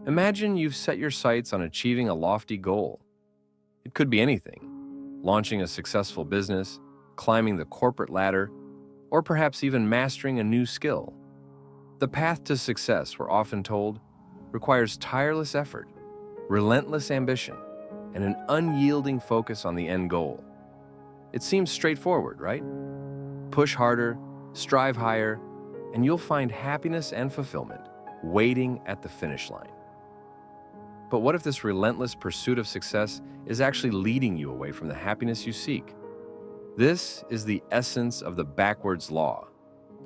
Imagine you've set your sights on achieving a lofty goal. It could be anything: launching a successful business, climbing the corporate ladder, or perhaps even mastering a new skill. The path to success, we're often told, requires tireless effort, relentless ambition, and an unyielding focus on the end goal. It seems straightforward, right? Push harder, strive higher, and you'll find happiness and fulfillment waiting at the finish line. But what if this relentless pursuit of success is actually leading you away from the happiness you seek? This is the essence of the backwards law,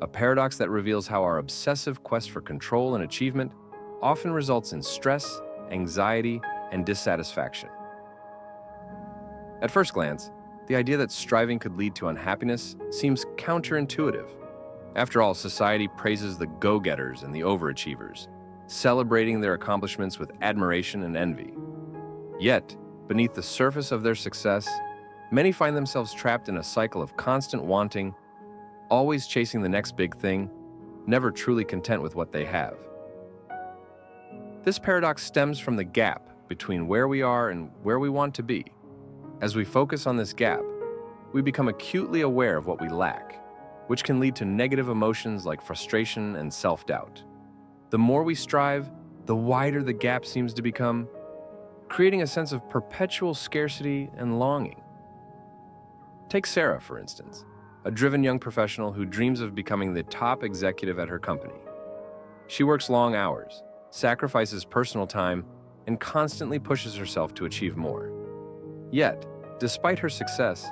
a paradox that reveals how our obsessive quest for control and achievement often results in stress, anxiety, and dissatisfaction. At first glance, the idea that striving could lead to unhappiness seems counterintuitive. After all, society praises the go-getters and the overachievers, celebrating their accomplishments with admiration and envy. Yet, beneath the surface of their success, many find themselves trapped in a cycle of constant wanting, always chasing the next big thing, never truly content with what they have. This paradox stems from the gap between where we are and where we want to be. As we focus on this gap, we become acutely aware of what we lack, which can lead to negative emotions like frustration and self-doubt. The more we strive, the wider the gap seems to become, creating a sense of perpetual scarcity and longing. Take Sarah, for instance, a driven young professional who dreams of becoming the top executive at her company. She works long hours, sacrifices personal time, and constantly pushes herself to achieve more. Yet, despite her success,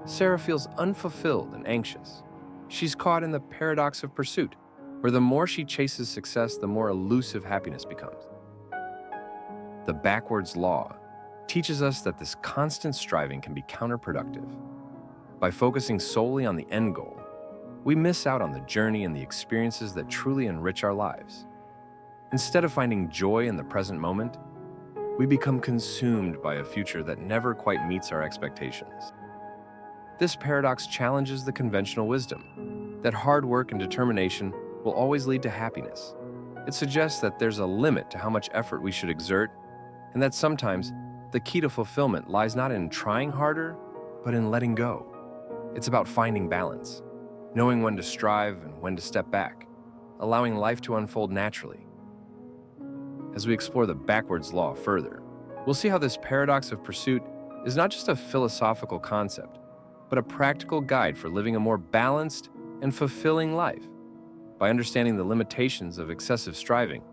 Sarah feels unfulfilled and anxious. She's caught in the paradox of pursuit, where the more she chases success, the more elusive happiness becomes. The backwards law teaches us that this constant striving can be counterproductive. By focusing solely on the end goal, we miss out on the journey and the experiences that truly enrich our lives. Instead of finding joy in the present moment, we become consumed by a future that never quite meets our expectations. This paradox challenges the conventional wisdom that hard work and determination will always lead to happiness. It suggests that there's a limit to how much effort we should exert, and that sometimes the key to fulfillment lies not in trying harder, but in letting go. It's about finding balance, knowing when to strive and when to step back, allowing life to unfold naturally. As we explore the backwards law further, we'll see how this paradox of pursuit is not just a philosophical concept, but a practical guide for living a more balanced and fulfilling life. By understanding the limitations of excessive striving,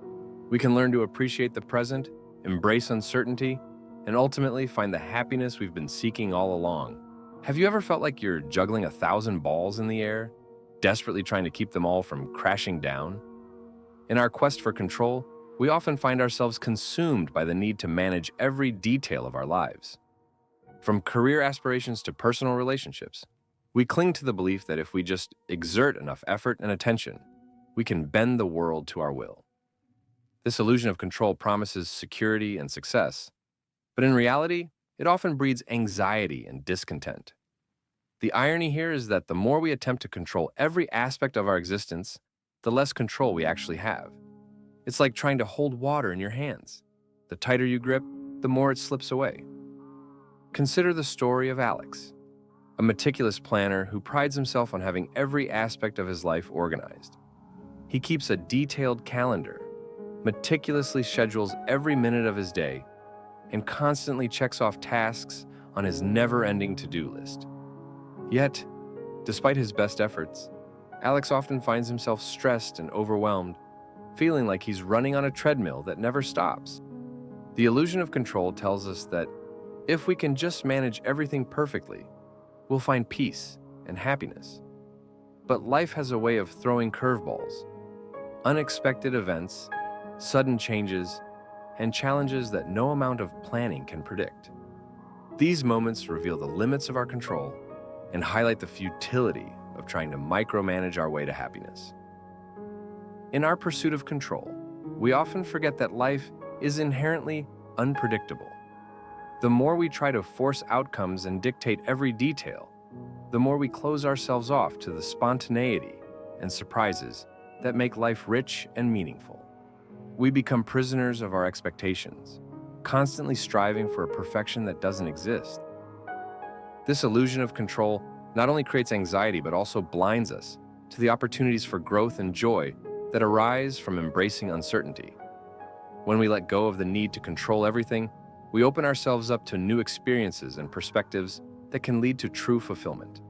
we can learn to appreciate the present, embrace uncertainty, and ultimately find the happiness we've been seeking all along. Have you ever felt like you're juggling 1,000 balls in the air, desperately trying to keep them all from crashing down? In our quest for control, we often find ourselves consumed by the need to manage every detail of our lives. From career aspirations to personal relationships, we cling to the belief that if we just exert enough effort and attention, we can bend the world to our will. This illusion of control promises security and success, but in reality, it often breeds anxiety and discontent. The irony here is that the more we attempt to control every aspect of our existence, the less control we actually have. It's like trying to hold water in your hands. The tighter you grip, the more it slips away. Consider the story of Alex, a meticulous planner who prides himself on having every aspect of his life organized. He keeps a detailed calendar, meticulously schedules every minute of his day, and constantly checks off tasks on his never-ending to-do list. Yet, despite his best efforts, Alex often finds himself stressed and overwhelmed, feeling like he's running on a treadmill that never stops. The illusion of control tells us that if we can just manage everything perfectly, we'll find peace and happiness. But life has a way of throwing curveballs, unexpected events, sudden changes, and challenges that no amount of planning can predict. These moments reveal the limits of our control and highlight the futility of trying to micromanage our way to happiness. In our pursuit of control, we often forget that life is inherently unpredictable. The more we try to force outcomes and dictate every detail, the more we close ourselves off to the spontaneity and surprises that make life rich and meaningful. We become prisoners of our expectations, constantly striving for a perfection that doesn't exist. This illusion of control not only creates anxiety but also blinds us to the opportunities for growth and joy that arise from embracing uncertainty. When we let go of the need to control everything, we open ourselves up to new experiences and perspectives that can lead to true fulfillment.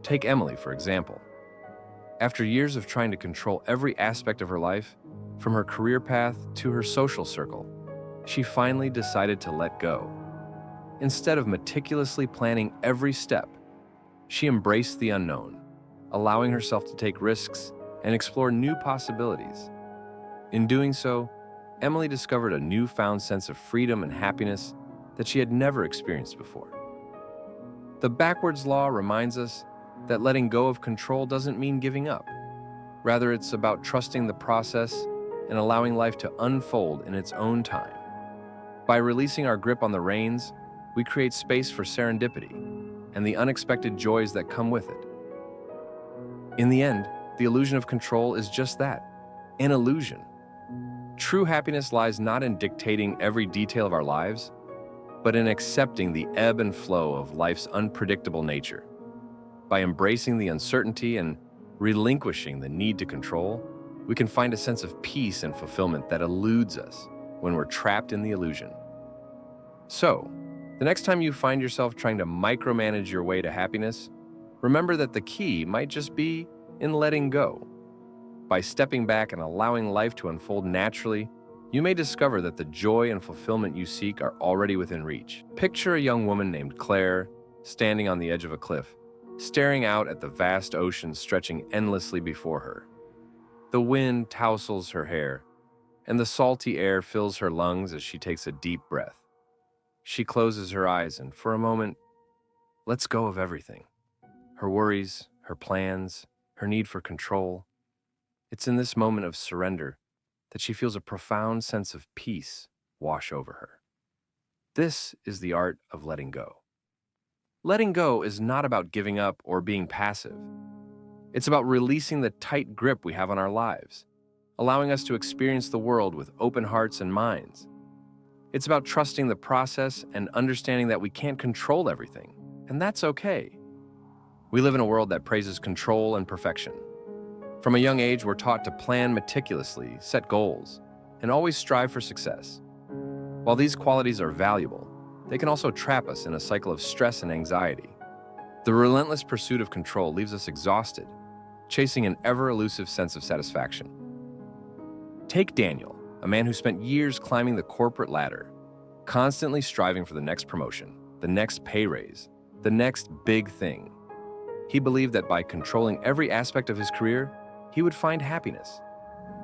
Take Emily, for example. After years of trying to control every aspect of her life, from her career path to her social circle, she finally decided to let go. Instead of meticulously planning every step, she embraced the unknown, allowing herself to take risks and explore new possibilities. In doing so, Emily discovered a newfound sense of freedom and happiness that she had never experienced before. The backwards law reminds us that letting go of control doesn't mean giving up. Rather, it's about trusting the process and allowing life to unfold in its own time. By releasing our grip on the reins, we create space for serendipity and the unexpected joys that come with it. In the end, the illusion of control is just that, an illusion. True happiness lies not in dictating every detail of our lives, but in accepting the ebb and flow of life's unpredictable nature. By embracing the uncertainty and relinquishing the need to control, we can find a sense of peace and fulfillment that eludes us when we're trapped in the illusion. So, the next time you find yourself trying to micromanage your way to happiness, remember that the key might just be in letting go. By stepping back and allowing life to unfold naturally, you may discover that the joy and fulfillment you seek are already within reach. Picture a young woman named Claire standing on the edge of a cliff, staring out at the vast ocean stretching endlessly before her. The wind tousles her hair, and the salty air fills her lungs as she takes a deep breath. She closes her eyes and, for a moment, lets go of everything. Her worries, her plans, her need for control. It's in this moment of surrender that she feels a profound sense of peace wash over her. This is the art of letting go. Letting go is not about giving up or being passive. It's about releasing the tight grip we have on our lives, allowing us to experience the world with open hearts and minds. It's about trusting the process and understanding that we can't control everything, and that's okay. We live in a world that praises control and perfection. From a young age, we're taught to plan meticulously, set goals, and always strive for success. While these qualities are valuable, they can also trap us in a cycle of stress and anxiety. The relentless pursuit of control leaves us exhausted, chasing an ever-elusive sense of satisfaction. Take Daniel, a man who spent years climbing the corporate ladder, constantly striving for the next promotion, the next pay raise, the next big thing. He believed that by controlling every aspect of his career, he would find happiness.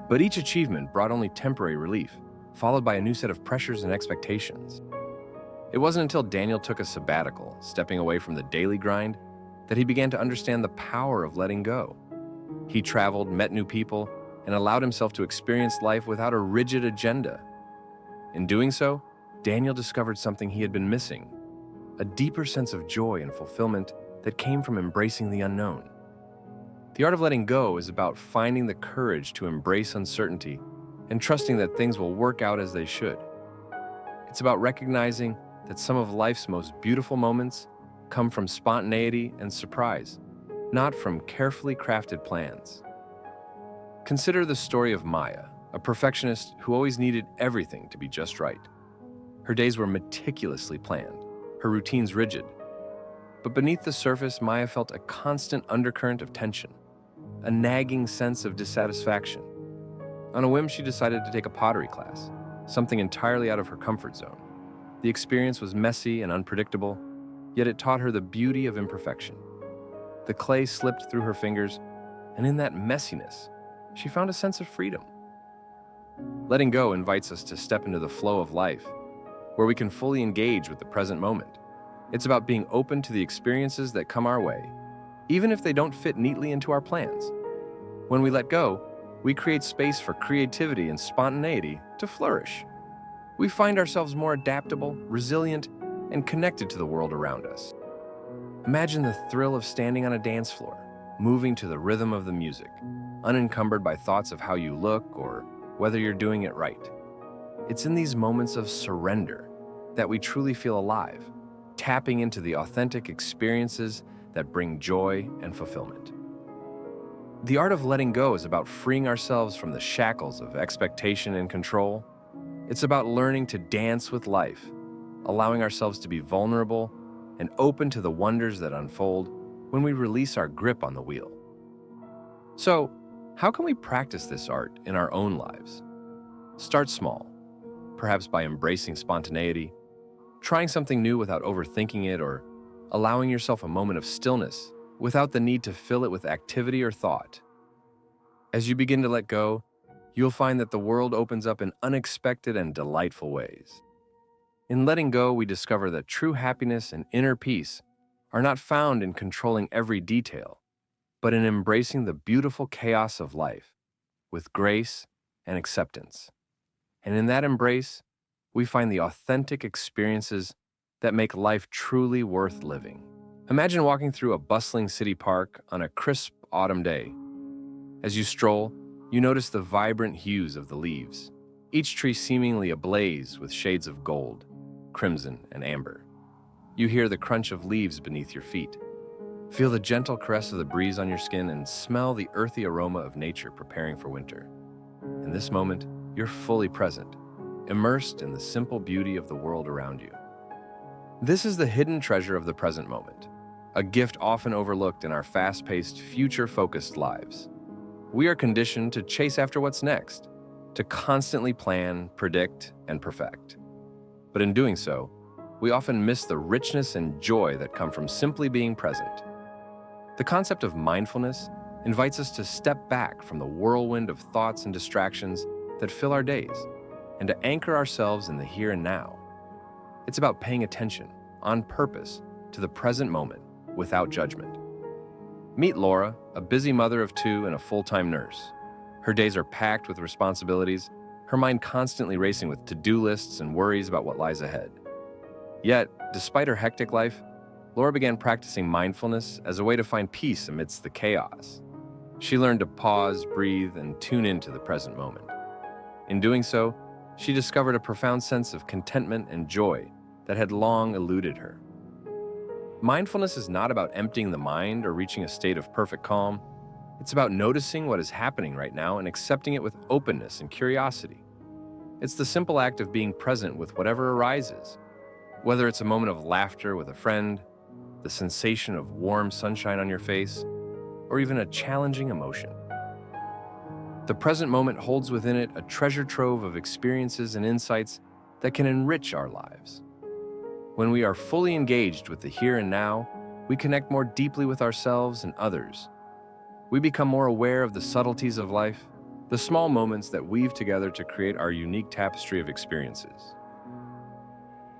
But each achievement brought only temporary relief, followed by a new set of pressures and expectations. It wasn't until Daniel took a sabbatical, stepping away from the daily grind, that he began to understand the power of letting go. He traveled, met new people, and allowed himself to experience life without a rigid agenda. In doing so, Daniel discovered something he had been missing, a deeper sense of joy and fulfillment that came from embracing the unknown. The art of letting go is about finding the courage to embrace uncertainty and trusting that things will work out as they should. It's about recognizing that some of life's most beautiful moments come from spontaneity and surprise, not from carefully crafted plans. Consider the story of Maya, a perfectionist who always needed everything to be just right. Her days were meticulously planned, her routines rigid. But beneath the surface, Maya felt a constant undercurrent of tension, a nagging sense of dissatisfaction. On a whim, she decided to take a pottery class, something entirely out of her comfort zone. The experience was messy and unpredictable, yet it taught her the beauty of imperfection. The clay slipped through her fingers, and in that messiness, she found a sense of freedom. Letting go invites us to step into the flow of life, where we can fully engage with the present moment. It's about being open to the experiences that come our way, even if they don't fit neatly into our plans. When we let go, we create space for creativity and spontaneity to flourish. We find ourselves more adaptable, resilient, and connected to the world around us. Imagine the thrill of standing on a dance floor, moving to the rhythm of the music, unencumbered by thoughts of how you look or whether you're doing it right. It's in these moments of surrender that we truly feel alive, tapping into the authentic experiences that bring joy and fulfillment. The art of letting go is about freeing ourselves from the shackles of expectation and control. It's about learning to dance with life, allowing ourselves to be vulnerable and open to the wonders that unfold when we release our grip on the wheel. So, how can we practice this art in our own lives? Start small, perhaps by embracing spontaneity, trying something new without overthinking it, or allowing yourself a moment of stillness without the need to fill it with activity or thought. As you begin to let go, you'll find that the world opens up in unexpected and delightful ways. In letting go, we discover that true happiness and inner peace are not found in controlling every detail, but in embracing the beautiful chaos of life with grace and acceptance. And in that embrace, we find the authentic experiences that make life truly worth living. Imagine walking through a bustling city park on a crisp autumn day. As you stroll, you notice the vibrant hues of the leaves, each tree seemingly ablaze with shades of gold, crimson, and amber. You hear the crunch of leaves beneath your feet, feel the gentle caress of the breeze on your skin, and smell the earthy aroma of nature preparing for winter. In this moment, you're fully present, immersed in the simple beauty of the world around you. This is the hidden treasure of the present moment, a gift often overlooked in our fast-paced, future-focused lives. We are conditioned to chase after what's next, to constantly plan, predict, and perfect. But in doing so, we often miss the richness and joy that come from simply being present. The concept of mindfulness invites us to step back from the whirlwind of thoughts and distractions that fill our days, and to anchor ourselves in the here and now. It's about paying attention, on purpose, to the present moment without judgment. Meet Laura, a busy mother of two and a full-time nurse. Her days are packed with responsibilities, her mind constantly racing with to-do lists and worries about what lies ahead. Yet, despite her hectic life, Laura began practicing mindfulness as a way to find peace amidst the chaos. She learned to pause, breathe, and tune into the present moment. In doing so, she discovered a profound sense of contentment and joy that had long eluded her. Mindfulness is not about emptying the mind or reaching a state of perfect calm. It's about noticing what is happening right now and accepting it with openness and curiosity. It's the simple act of being present with whatever arises, whether it's a moment of laughter with a friend, the sensation of warm sunshine on your face, or even a challenging emotion. The present moment holds within it a treasure trove of experiences and insights that can enrich our lives. When we are fully engaged with the here and now, we connect more deeply with ourselves and others. We become more aware of the subtleties of life, the small moments that weave together to create our unique tapestry of experiences.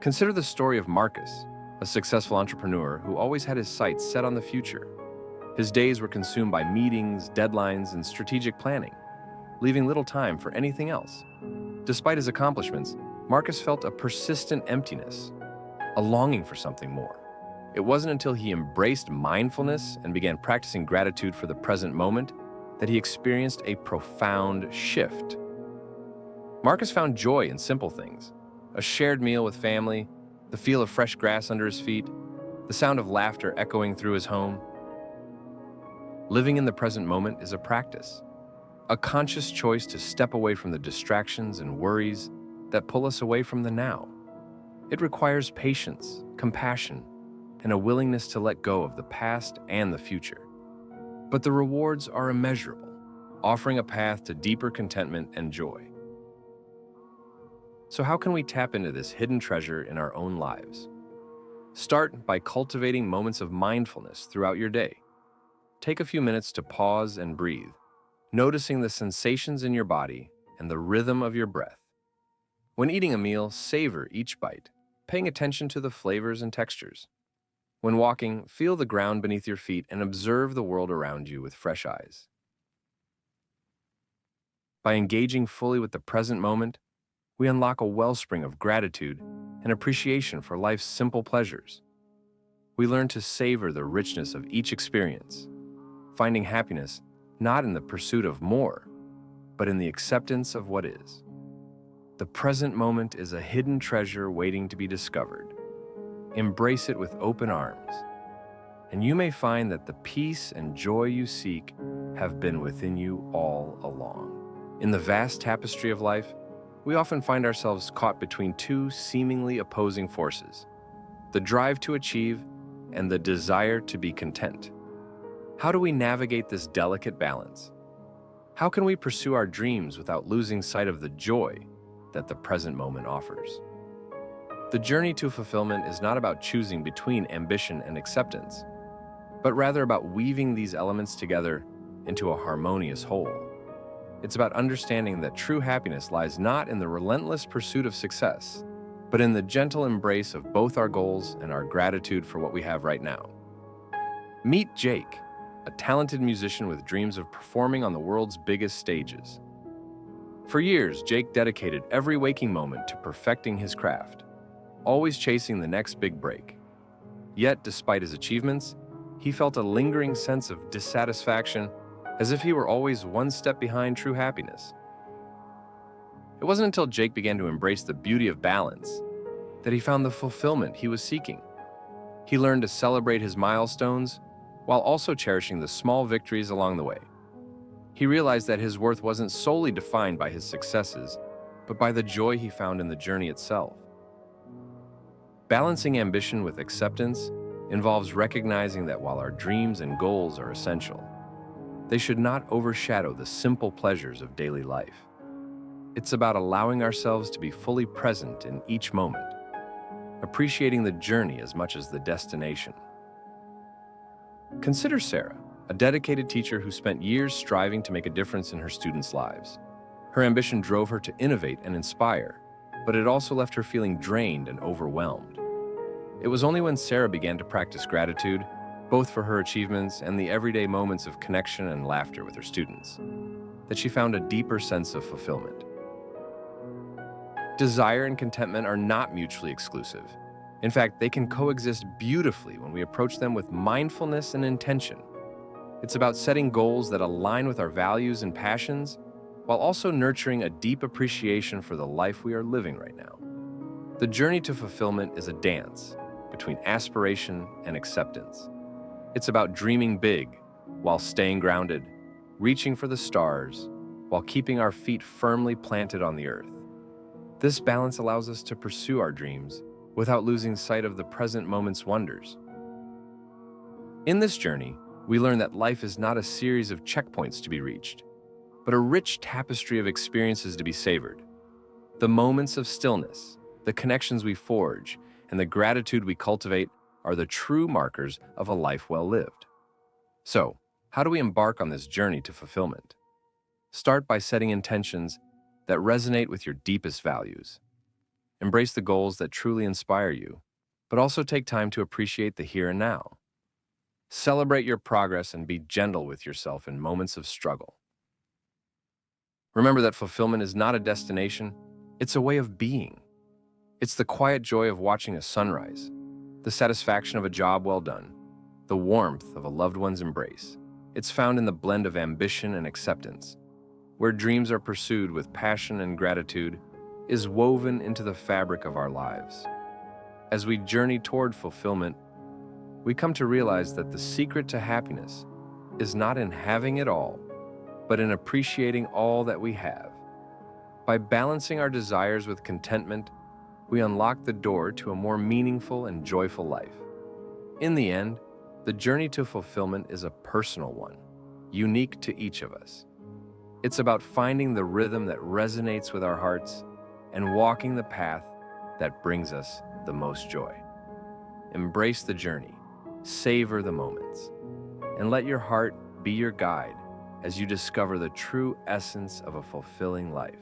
Consider the story of Marcus, a successful entrepreneur who always had his sights set on the future. His days were consumed by meetings, deadlines, and strategic planning, leaving little time for anything else. Despite his accomplishments, Marcus felt a persistent emptiness, a longing for something more. It wasn't until he embraced mindfulness and began practicing gratitude for the present moment that he experienced a profound shift. Marcus found joy in simple things: a shared meal with family, the feel of fresh grass under his feet, the sound of laughter echoing through his home. Living in the present moment is a practice, a conscious choice to step away from the distractions and worries that pull us away from the now. It requires patience, compassion, and a willingness to let go of the past and the future. But the rewards are immeasurable, offering a path to deeper contentment and joy. So how can we tap into this hidden treasure in our own lives? Start by cultivating moments of mindfulness throughout your day. Take a few minutes to pause and breathe, noticing the sensations in your body and the rhythm of your breath. When eating a meal, savor each bite, paying attention to the flavors and textures. When walking, feel the ground beneath your feet and observe the world around you with fresh eyes. By engaging fully with the present moment, we unlock a wellspring of gratitude and appreciation for life's simple pleasures. We learn to savor the richness of each experience, finding happiness not in the pursuit of more, but in the acceptance of what is. The present moment is a hidden treasure waiting to be discovered. Embrace it with open arms, and you may find that the peace and joy you seek have been within you all along. In the vast tapestry of life, we often find ourselves caught between two seemingly opposing forces: the drive to achieve and the desire to be content. How do we navigate this delicate balance? How can we pursue our dreams without losing sight of the joy that the present moment offers? The journey to fulfillment is not about choosing between ambition and acceptance, but rather about weaving these elements together into a harmonious whole. It's about understanding that true happiness lies not in the relentless pursuit of success, but in the gentle embrace of both our goals and our gratitude for what we have right now. Meet Jake, a talented musician with dreams of performing on the world's biggest stages. For years, Jake dedicated every waking moment to perfecting his craft, always chasing the next big break. Yet, despite his achievements, he felt a lingering sense of dissatisfaction, as if he were always one step behind true happiness. It wasn't until Jake began to embrace the beauty of balance that he found the fulfillment he was seeking. He learned to celebrate his milestones while also cherishing the small victories along the way. He realized that his worth wasn't solely defined by his successes, but by the joy he found in the journey itself. Balancing ambition with acceptance involves recognizing that while our dreams and goals are essential, they should not overshadow the simple pleasures of daily life. It's about allowing ourselves to be fully present in each moment, appreciating the journey as much as the destination. Consider Sarah, a dedicated teacher who spent years striving to make a difference in her students' lives. Her ambition drove her to innovate and inspire, but it also left her feeling drained and overwhelmed. It was only when Sarah began to practice gratitude, both for her achievements and the everyday moments of connection and laughter with her students, that she found a deeper sense of fulfillment. Desire and contentment are not mutually exclusive. In fact, they can coexist beautifully when we approach them with mindfulness and intention. It's about setting goals that align with our values and passions, while also nurturing a deep appreciation for the life we are living right now. The journey to fulfillment is a dance between aspiration and acceptance. It's about dreaming big while staying grounded, reaching for the stars while keeping our feet firmly planted on the earth. This balance allows us to pursue our dreams without losing sight of the present moment's wonders. In this journey, we learn that life is not a series of checkpoints to be reached, but a rich tapestry of experiences to be savored. The moments of stillness, the connections we forge, and the gratitude we cultivate are the true markers of a life well lived. So, how do we embark on this journey to fulfillment? Start by setting intentions that resonate with your deepest values. Embrace the goals that truly inspire you, but also take time to appreciate the here and now. Celebrate your progress and be gentle with yourself in moments of struggle. Remember that fulfillment is not a destination, it's a way of being. It's the quiet joy of watching a sunrise, the satisfaction of a job well done, the warmth of a loved one's embrace. It's found in the blend of ambition and acceptance, where dreams are pursued with passion and gratitude is woven into the fabric of our lives. As we journey toward fulfillment, we come to realize that the secret to happiness is not in having it all, but in appreciating all that we have. By balancing our desires with contentment, we unlock the door to a more meaningful and joyful life. In the end, the journey to fulfillment is a personal one, unique to each of us. It's about finding the rhythm that resonates with our hearts and walking the path that brings us the most joy. Embrace the journey, savor the moments, and let your heart be your guide as you discover the true essence of a fulfilling life.